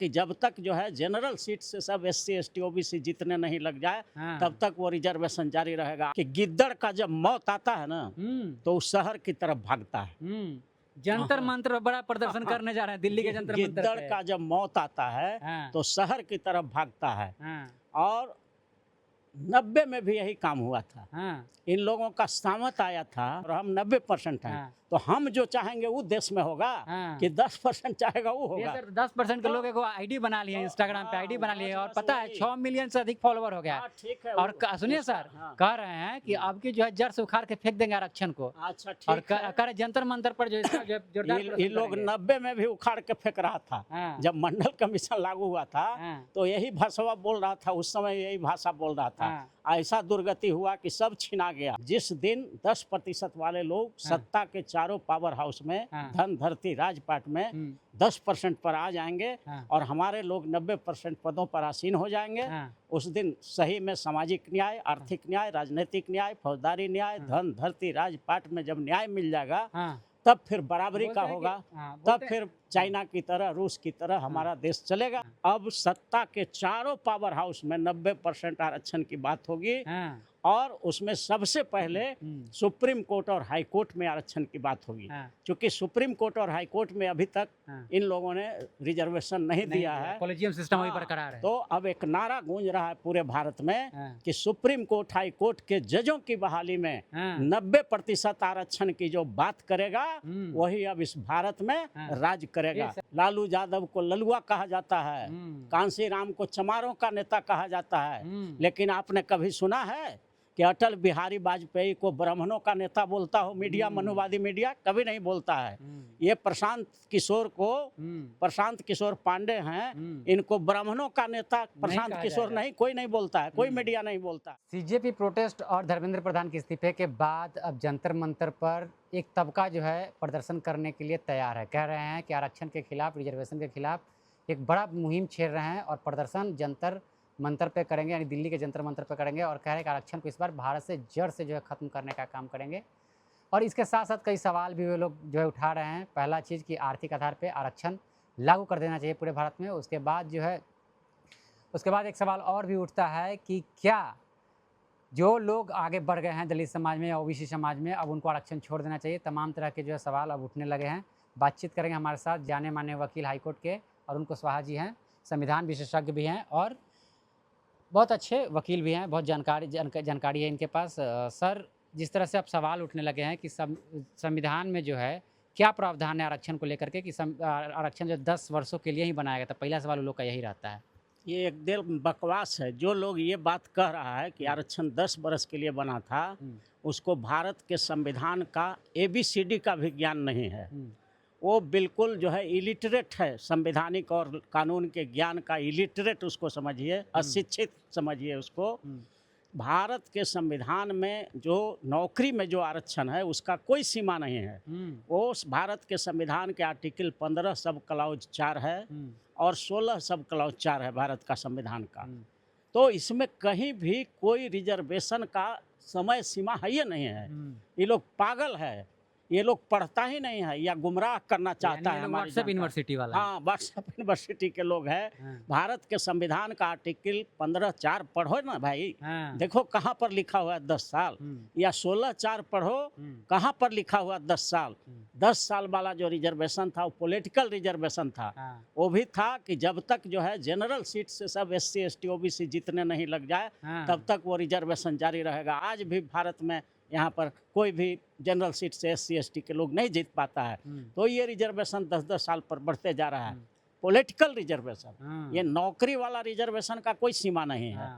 कि जब तक जो है जनरल सीट से सब SC ST OBC जीतने नहीं लग जाए तब तक वो रिजर्वेशन जारी रहेगा। कि गिद्दड़ का जब मौत आता है ना तो उस शहर की तरफ भागता है। जंतर मंतर बड़ा प्रदर्शन करने जा रहे हैं दिल्ली के जंतर मंतर गिद्दड़ पे। का जब मौत आता है तो शहर की तरफ भागता है। और 90 में भी यही काम हुआ था। इन लोगों का सामत आया था और हम 90% हैं। तो हम जो चाहेंगे वो देश में होगा कि 10% चाहेगा वो होगा। सर 10% के लोग एगो आईडी बना लिए, इंस्टाग्राम पे आईडी बना लिए, और पता है 6 मिलियन से अधिक फॉलोवर हो गया है। ठीक है। और सुनिए सर, कह रहे हैं कि अब की जो है जड़ से उखाड़ के फेंक देंगे आरक्षण को। अच्छा और ठीक है। कह रहे जंतर मंतर पर जो इसका जो जोरदार ये लोग 90 में भी उखाड़ के फेंक रहा था। जब मंडल कमीशन लागू हुआ था तो यही भाषा बोल रहा था, उस समय यही भाषा बोल रहा था। ऐसा दुर्गति हुआ कि सब छिना गया। जिस दिन 10% वाले लोग सत्ता के चारों पावर हाउस में, धन धरती राजपाट में 10% पर आ जाएंगे और हमारे लोग 90% पदों पर आसीन हो जाएंगे, उस दिन सही में सामाजिक न्याय, आर्थिक न्याय, राजनीतिक न्याय, फौजदारी न्याय, धन धरती राजपाट में जब न्याय मिल जाएगा तब फिर बराबरी का होगा। तब फिर चाइना की तरह, रूस की तरह हमारा देश चलेगा। अब सत्ता के चारों पावर हाउस में 90% आरक्षण की बात होगी और उसमें सबसे पहले सुप्रीम कोर्ट और हाई कोर्ट में आरक्षण की बात होगी। क्योंकि सुप्रीम कोर्ट और हाई कोर्ट में अभी तक इन लोगों ने रिजर्वेशन नहीं दिया है। कॉलेजियम सिस्टम वही बरकरार है। तो अब एक नारा गूंज रहा है पूरे भारत में कि सुप्रीम कोर्ट, हाई कोर्ट के जजों की बहाली में 90% आरक्षण की जो बात करेगा वही अब इस भारत में राज करेगा। लालू यादव को ललुआ कहा जाता है, कांसी राम को चमारों का नेता कहा जाता है, लेकिन आपने कभी सुना है कि अटल बिहारी वाजपेयी को ब्राह्मणों का नेता बोलता हो मीडिया, मनुवादी मीडिया? कभी नहीं बोलता है। ये प्रशांत किशोर पांडे हैं, इनको ब्राह्मणों का नेता प्रशांत किशोर नहीं, कोई नहीं बोलता है, कोई मीडिया नहीं बोलता। CJP प्रोटेस्ट और धर्मेंद्र प्रधान के इस्तीफे के बाद अब जंतर मंतर पर एक तबका जो है प्रदर्शन करने के लिए तैयार है। कह रहे हैं कि आरक्षण के खिलाफ, रिजर्वेशन के खिलाफ एक बड़ा मुहिम छेड़ रहे हैं और प्रदर्शन जंतर मंतर पे करेंगे, यानी दिल्ली के जंतर मंतर पे करेंगे। और कह रहे हैं कि आरक्षण को इस बार भारत से जड़ से जो है ख़त्म करने का काम करेंगे। और इसके साथ साथ कई सवाल भी वे लोग जो है उठा रहे हैं। पहला चीज़ कि आर्थिक आधार पे आरक्षण लागू कर देना चाहिए पूरे भारत में। उसके बाद एक सवाल और भी उठता है कि क्या जो लोग आगे बढ़ गए हैं दलित समाज में या OBC समाज में, अब उनको आरक्षण छोड़ देना चाहिए। तमाम तरह के जो है सवाल अब उठने लगे हैं। बातचीत करेंगे हमारे साथ जाने माने वकील हाईकोर्ट के अरुण कुशवाहा जी हैं, संविधान विशेषज्ञ भी हैं और बहुत अच्छे वकील भी हैं, बहुत जानकारी है इनके पास। सर, जिस तरह से अब सवाल उठने लगे हैं कि संविधान में जो है क्या प्रावधान है आरक्षण को लेकर के कि आरक्षण जो 10 वर्षों के लिए ही बनाया गया था, पहला सवाल उन लोग का यही रहता है। ये एक दिल बकवास है। जो लोग ये बात कह रहा है कि आरक्षण 10 वर्ष के लिए बना था, उसको भारत के संविधान का ABCD का भी ज्ञान नहीं है। वो बिल्कुल जो है इलिटरेट है, संवैधानिक और कानून के ज्ञान का इलिटरेट उसको समझिए, अशिक्षित समझिए उसको। भारत के संविधान में जो नौकरी में जो आरक्षण है उसका कोई सीमा नहीं है। वो भारत के संविधान के आर्टिकल 15 सब क्लॉज 4 है और 16 सब क्लॉज 4 है भारत का संविधान का। तो इसमें कहीं भी कोई रिजर्वेशन का समय सीमा है ही नहीं है। ये लोग पागल है, ये लोग पढ़ता ही नहीं है या गुमराह करना चाहता है। व्हाट्सएप यूनिवर्सिटी वाला, हाँ, व्हाट्सएप यूनिवर्सिटी के लोग हैं। भारत के संविधान का आर्टिकल 15(4) पढ़ो ना भाई, देखो कहाँ पर लिखा हुआ है 10 साल, या 16(4) पढ़ो कहाँ पर लिखा हुआ 10 साल। 10 साल वाला जो रिजर्वेशन था वो पॉलिटिकल रिजर्वेशन था। वो भी था कि जब तक जो है जनरल सीट से सब SC ST OBC जीतने नहीं लग जाए तब तक वो रिजर्वेशन जारी रहेगा। आज भी भारत में यहाँ पर कोई भी जनरल सीट से SC ST के लोग नहीं जीत पाता है। तो ये रिजर्वेशन 10-10 साल पर बढ़ते जा रहा है। पॉलिटिकल रिजर्वेशन, ये नौकरी वाला रिजर्वेशन का कोई सीमा नहीं है।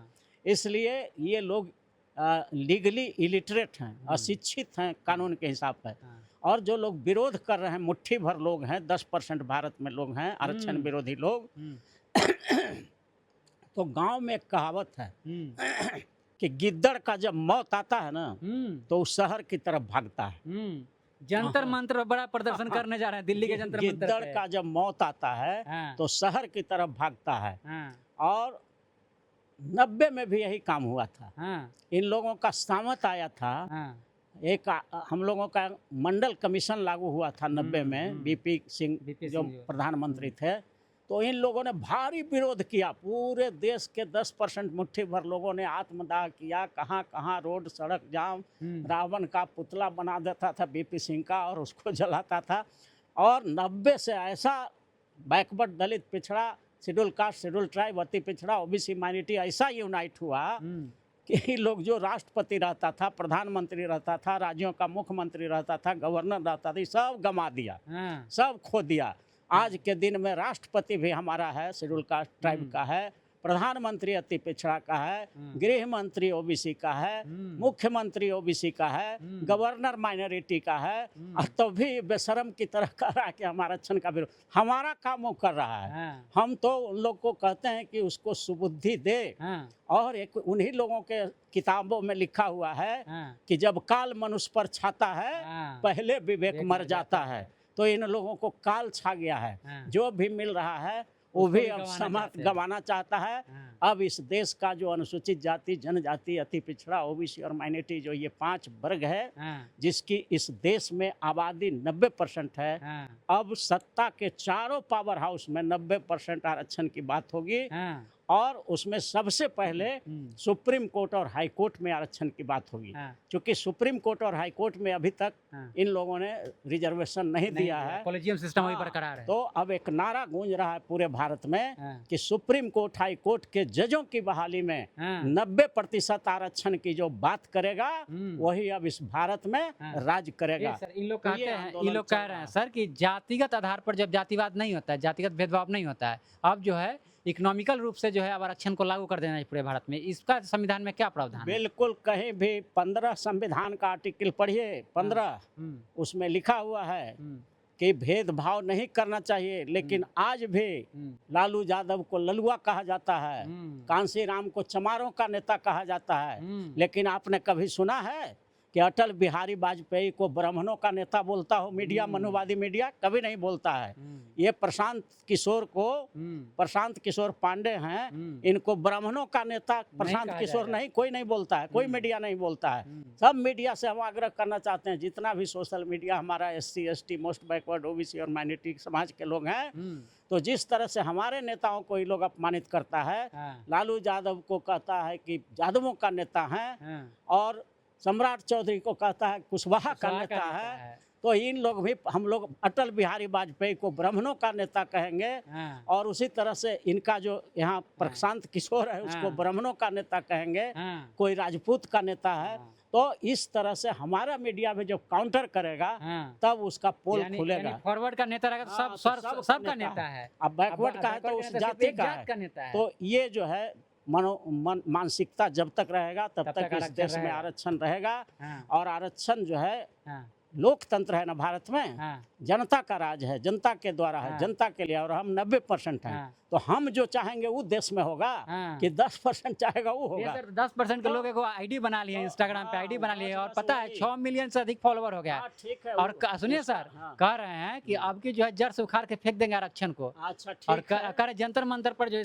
इसलिए ये लोग लीगली इलिटरेट हैं, अशिक्षित हैं कानून के हिसाब से। और जो लोग विरोध कर रहे हैं, मुट्ठी भर लोग हैं, 10% भारत में लोग हैं आरक्षण विरोधी लोग। तो गांव में एक कहावत है कि गिद्दड़ का जब मौत आता है ना तो उस शहर की तरफ भागता है। जंतर मंतर बड़ा प्रदर्शन करने जा रहे हैं दिल्ली के जंतर मंतर पे। गिद्दड़ का जब मौत आता है तो शहर की तरफ भागता है। और 90 में भी यही काम हुआ था। इन लोगों का सामत आया था। एक हम लोगों का मंडल कमीशन लागू हुआ था 90 में, BP सिंह जो प्रधानमंत्री थे। तो इन लोगों ने भारी विरोध किया। पूरे देश के 10% मुट्ठी भर लोगों ने आत्मदाह किया। कहाँ कहाँ रोड सड़क जाम, रावण का पुतला बना देता था बीपी सिंह का और उसको जलाता था। और 90 से ऐसा बैकवर्ड, दलित, पिछड़ा, शेड्यूल कास्ट, शेड्यूल ट्राइब, अति पिछड़ा, ओबीसी माइनॉरिटी ऐसा यूनाइट हुआ कि लोग, जो राष्ट्रपति रहता था, प्रधानमंत्री रहता था, राज्यों का मुख्यमंत्री रहता था, गवर्नर रहता था, सब गंवा दिया, सब खो दिया। आज के दिन में राष्ट्रपति भी हमारा है, शेड्यूल कास्ट ट्राइब का है, प्रधानमंत्री अति पिछड़ा का है, गृह मंत्री ओबीसी का है, मुख्यमंत्री ओबीसी का है, गवर्नर माइनॉरिटी का है। तो भी बेशरम की तरह कर रहा है कि हमारा आरक्षण का विरोध। हमारा काम वो कर रहा है। हम तो उन लोग को कहते हैं कि उसको सुबुद्धि दे। और एक उन्हीं लोगों के किताबों में लिखा हुआ है कि जब काल मनुष्य पर छाता है, पहले विवेक मर जाता है। तो इन लोगों को काल छा गया है। जो भी मिल रहा है वो भी अब समाज गंवाना चाहता है। अब इस देश का जो अनुसूचित जाति, जनजाति, अति पिछड़ा, ओबीसी और माइनॉरिटी, जो ये 5 वर्ग है, जिसकी इस देश में आबादी 90% है, अब सत्ता के चारों पावर हाउस में 90% आरक्षण की बात होगी। और उसमें सबसे पहले सुप्रीम कोर्ट और हाई कोर्ट में आरक्षण की बात होगी। क्योंकि सुप्रीम कोर्ट और हाई कोर्ट में अभी तक इन लोगों ने रिजर्वेशन नहीं दिया है। कॉलेजियम सिस्टम अभी बरकरार है। तो अब एक नारा गूंज रहा है पूरे भारत में कि सुप्रीम कोर्ट, हाई कोर्ट के जजों की बहाली में 90% आरक्षण की जो बात करेगा, वही अब इस भारत में राज करेगा। सर, इन लोग कहते हैं, इन लोग कह रहे हैं सर कि जातिगत आधार पर जब जातिवाद नहीं होता है, जातिगत भेदभाव नहीं होता है, अब जो है इकोनॉमिकल रूप से जो है अब आरक्षण को लागू कर देना है पूरे भारत में। इसका संविधान में क्या प्रावधान है? बिल्कुल, कहीं भी 15 संविधान का आर्टिकल पढ़िए, 15 उसमें लिखा हुआ है कि भेदभाव नहीं करना चाहिए। लेकिन आज भी लालू यादव को ललुआ कहा जाता है, कांसी राम को चमारों का नेता कहा जाता है। लेकिन आपने कभी सुना है कि अटल बिहारी वाजपेयी को ब्राह्मणों का नेता बोलता हो मीडिया, मनुवादी मीडिया? कभी नहीं बोलता है। ये प्रशांत किशोर पांडे हैं, इनको ब्राह्मणों का नेता प्रशांत किशोर नहीं, कोई नहीं बोलता है, कोई मीडिया नहीं बोलता है। सब मीडिया से हम आग्रह करना चाहते हैं, जितना भी सोशल मीडिया हमारा SC ST, most backward, OBC और माइनॉरिटी समाज के लोग हैं, तो जिस तरह से हमारे नेताओं को ये लोग अपमानित करता है, लालू यादव को कहता है कि यादवों का नेता है, और सम्राट चौधरी को कहता है कुशवाहा का नेता है। तो इन लोग भी, हम लोग अटल बिहारी वाजपेयी को ब्राह्मणों का नेता कहेंगे, और उसी तरह से इनका जो यहाँ प्रशांत किशोर है उसको ब्राह्मणों का नेता कहेंगे, कोई राजपूत का नेता है। तो इस तरह से हमारा मीडिया में जब काउंटर करेगा तब उसका पोल खुलेगा। फॉरवर्ड का नेता रहेगा तो सबका नेता है। अब बैकवर्ड का है तो उस जाति का है। तो ये जो है मानसिकता जब तक रहेगा तब तक इस देश में आरक्षण रहेगा। और आरक्षण जो है, लोकतंत्र है ना भारत में, जनता का राज है, जनता के द्वारा है, जनता के लिए, और हम 90% हैं। तो हम जो चाहेंगे वो देश में होगा कि 10% चाहेगा वो होगा। 10% के लोग को आईडी बना लिए, इंस्टाग्राम पे आईडी बना लिए, और पता है 6 मिलियन से अधिक फॉलोवर हो गया। ठीक है। और सुनिए सर, कह रहे हैं कि अब की जो है जड़ से उखाड़ के फेंक देंगे आरक्षण को। अच्छा, ठीक और करे जंतर मंतर पर जो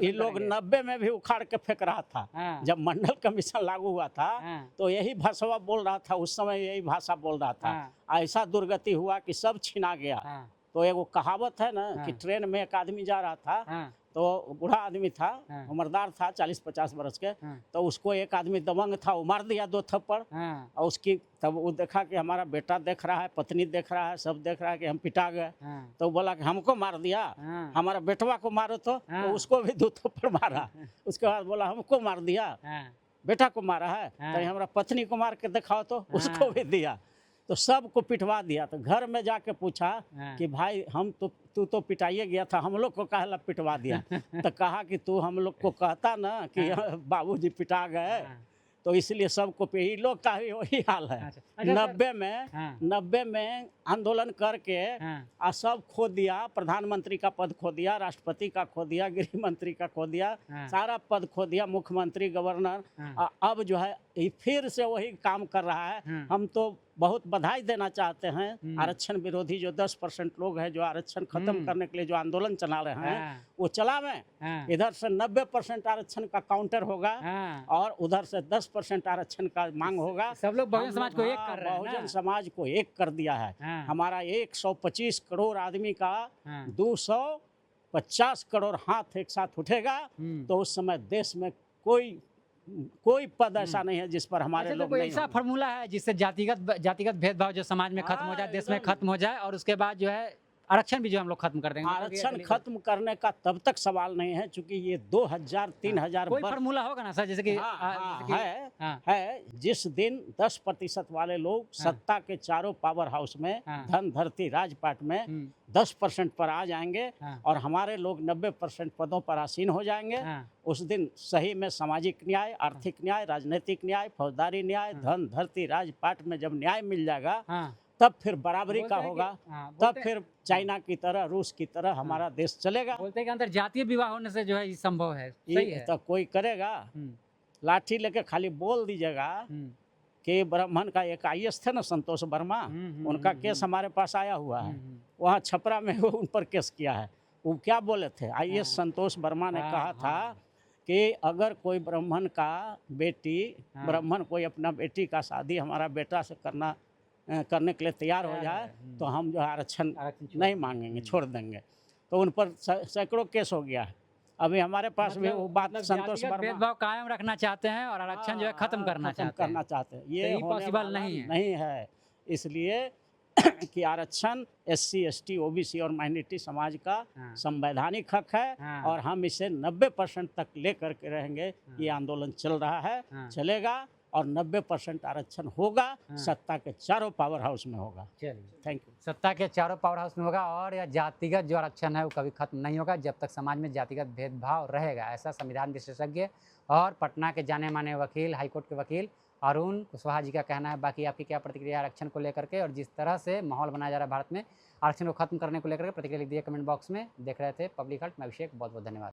ये लोग 90 में भी उखाड़ के फेंक रहा था। जब मंडल कमीशन लागू हुआ था तो यही भाषा बोल रहा था, उस समय यही भाषा बोल रहा था। ऐसा दुर्गति हुआ कि सब छिना गया। तो एक वो कहावत है ना कि ट्रेन में एक आदमी जा रहा था, तो बूढ़ा आदमी था, उम्रदार था, 40-50 वर्ष के। तो उसको एक आदमी दबंग था, वो मार दिया 2 थप्पड़। और उसकी तब वो देखा कि हमारा बेटा देख रहा है, पत्नी देख रहा है, सब देख रहा है कि हम पिटा गए। तो बोला कि हमको मार दिया, हमारा बेटवा को मारो। तो उसको भी 2 थप्पड़ मारा। उसके बाद बोला हमको मार दिया, बेटा को मारा है, तो हमारा पत्नी को मार के दिखाओ। तो उसको भी दिया। तो सबको पिटवा दिया। तो घर में जाके पूछा कि भाई हम तो, तू तो पिटाइए गया था, हम लोग को काहे पिटवा दिया? तो कहा कि तू हम लोग को कहता ना कि बाबूजी पिटा गए, तो इसलिए सबको पे ही लोग का भी वही हाल है। 90 में आंदोलन करके सब खो दिया, प्रधानमंत्री का पद खो दिया, राष्ट्रपति का खो दिया, गृह मंत्री का खो दिया, सारा पद खो दिया, मुख्यमंत्री, गवर्नर। अब जो है फिर से वही काम कर रहा है। हम तो बहुत बधाई देना चाहते हैं आरक्षण विरोधी जो 10% लोग हैं जो आरक्षण खत्म करने के लिए जो आंदोलन चला रहे हैं, वो चलावें। इधर से 90% आरक्षण का काउंटर होगा और उधर से 10% आरक्षण का मांग होगा। सब लोग बहुजन समाज को एक कर रहे हैं। बहुजन समाज को एक कर दिया है। हमारा 125 करोड़ आदमी का 50 करोड़ हाथ एक साथ उठेगा तो उस समय देश में कोई पद ऐसा नहीं है जिस पर हमारे अच्छा, तो लोग कोई नहीं ऐसा होंगे। फॉर्मूला है जिससे जातिगत भेदभाव जो समाज में खत्म हो जाए, देश में एकदम। खत्म हो जाए और उसके बाद जो है आरक्षण भी जो हम लोग खत्म कर देंगे? मतलब ये आरक्षण दलील- खत्म करने का तब तक सवाल नहीं है, चूंकि ये 2000-3000 कोई फॉर्मूला होगा ना सर, जैसे कि हाँ, जैसे कि- हाँ, है। जिस दिन 10% वाले लोग सत्ता के चारों पावर हाउस में, हाँ। धन धरती राजपाट में 10% पर आ जाएंगे हाँ। और हमारे लोग 90% पदों पर आसीन हो जाएंगे, हाँ। उस दिन सही में सामाजिक न्याय, आर्थिक न्याय, राजनीतिक न्याय, फौजदारी न्याय, धन धरती राजपाट में जब न्याय मिल जाएगा, हाँ। तब फिर बराबरी बोलते का हैं कि- होगा, हाँ, तब बोलते- फिर चाइना की तरह, रूस की तरह हमारा देश चलेगा। बोलते हैं कि अंतर जातीय विवाह होने से जो है ये संभव है, सही ये है? तो कोई करेगा? लाठी लेके खाली बोल दीजिएगा कि ब्राह्मण का एक आईएएस थे ना, संतोष वर्मा, उनका केस हमारे पास आया हुआ है, वहाँ छपरा में वो उन पर केस किया है। वो क्या बोले थे? आईएएस संतोष वर्मा ने कहा था कि अगर कोई ब्राह्मण का बेटी, ब्राह्मण कोई अपना बेटी का शादी हमारा बेटा से करने के लिए तैयार हो जाए तो हम जो है आरक्षण नहीं मांगेंगे, छोड़ देंगे। तो उन पर सैकड़ों केस हो गया है। अभी हमारे पास भी वो बात संतोष वर्मा भेदभाव कायम रखना चाहते हैं और आरक्षण जो है खत्म करना चाहते हैं। ये तो पॉसिबल वाला नहीं है। इसलिए कि आरक्षण SC ST OBC और माइनॉरिटी समाज का संवैधानिक हक है और हम इसे 90% तक लेकर के रहेंगे। ये आंदोलन चल रहा है, चलेगा और 90% आरक्षण होगा, सत्ता के चारों पावर हाउस में होगा। चलिए, थैंक यू। सत्ता के चारों पावर हाउस में होगा और यह जातिगत जो आरक्षण है वो कभी खत्म नहीं होगा जब तक समाज में जातिगत भेदभाव रहेगा, ऐसा संविधान विशेषज्ञ और पटना के जाने माने वकील, हाईकोर्ट के वकील अरुण कुशवाहा जी का कहना है। बाकी आपकी क्या प्रतिक्रिया आरक्षण को लेकर के और जिस तरह से माहौल बनाया जा रहा है भारत में आरक्षण को खत्म करने को लेकर के, प्रतिक्रिया लिख दिए कमेंट बॉक्स में। देख रहे थे पब्लिक हल्ट, मैं अभिषेक, बहुत बहुत धन्यवाद।